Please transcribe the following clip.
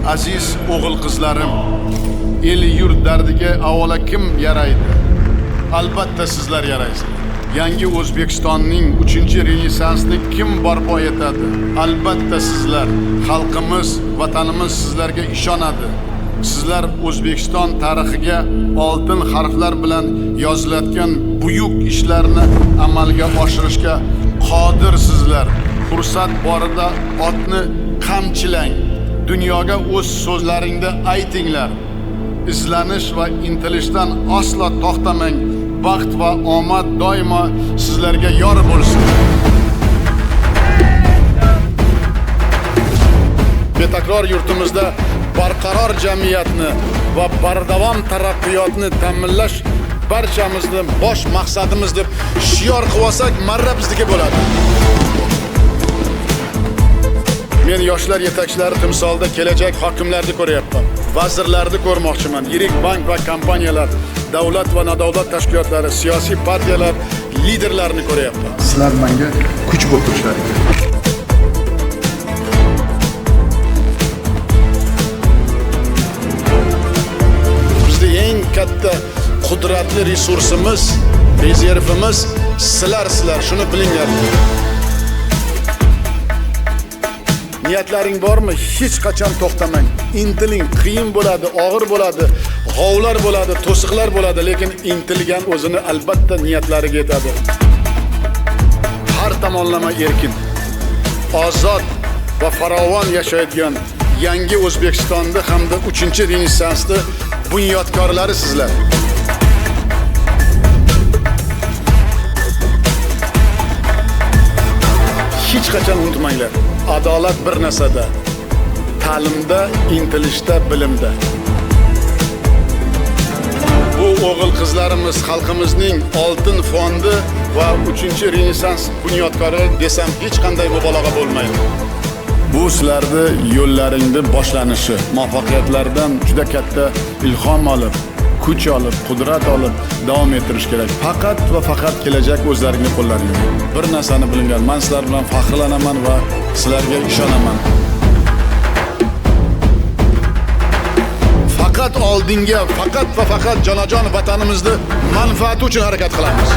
Aziz o'g'il qizlarim, el yurt dardiga avvalo kim yaraydi? Albatta sizlar yaraysizlar. Yangi O'zbekistonning 3-renesansini kim barpo etadi? Albatta sizlar. Xalqimiz, vatanimiz sizlarga ishonadi. Sizlar O'zbekiston tarixiga oltin harflar bilan yozilayotgan buyuk ishlarni amalga oshirishga qodirsizlar. Fursat borida otni qamchilang. Dunyoga o'z so'zlaringda aytinglar. Izlanish va intilishdan aslo to'xtamang. Baxt va omad doimo sizlarga yor bo'lsin. Betakror yurtimizda barqaror jamiyatni va bardavom taraqqiyotni ta'minlash barchamizning bosh maqsadimiz deb shior qilib olsak, marra bizniki bo'ladi. Men yoshlar yetakchilari timsolida kelajak hokimlarni ko'ryapman. Vazirlarni ko'rmoqchiman. Yirik bank va kompaniyalar, davlat va nodavlat tashkilotlari, siyosiy partiyalar liderlarini ko'ryapman. Sizlar menga kuch bo'lib turishlaringiz. Bizning eng katta qudratli resursimiz, rezervimiz sizlar, shuni bilinglar. Niyatlaring bormi? Hech qachon to'xtamang. Intiling, qiyin bo'ladi, og'ir bo'ladi, g'ovlar bo'ladi, to'siqlar bo'ladi, lekin intilgan o'zini albatta niyatlariga yetadi. Har tomonlama erkin, ozod va farovon yashaydigan yangi O'zbekistonda hamda 3-renesansda bunyodkorlari sizlar. Hech qachon unutmanglar. Adolat bir narsada, ta'limda, intilishda, bilimda. Bu o'g'il qizlarimiz xalqimizning oltin fondi va 3-renesans bunyodkori desam hech qanday mubolag'a bo'lmaydi. Bu sizlarning yo'llaringning boshlanishi, muvaffaqiyatlardan juda katta ilhom olib, kuch olib, qudrat olib davom ettirish kerak. Faqat va faqat kelajak o'zlaringning qo'llaringda. Bir narsani bilinglar, men sizlar bilan faxrlanaman va sizlarga ishonaman. Faqat oldinga, faqat va faqat jonajon vatanimizni manfaati uchun harakat qilamiz.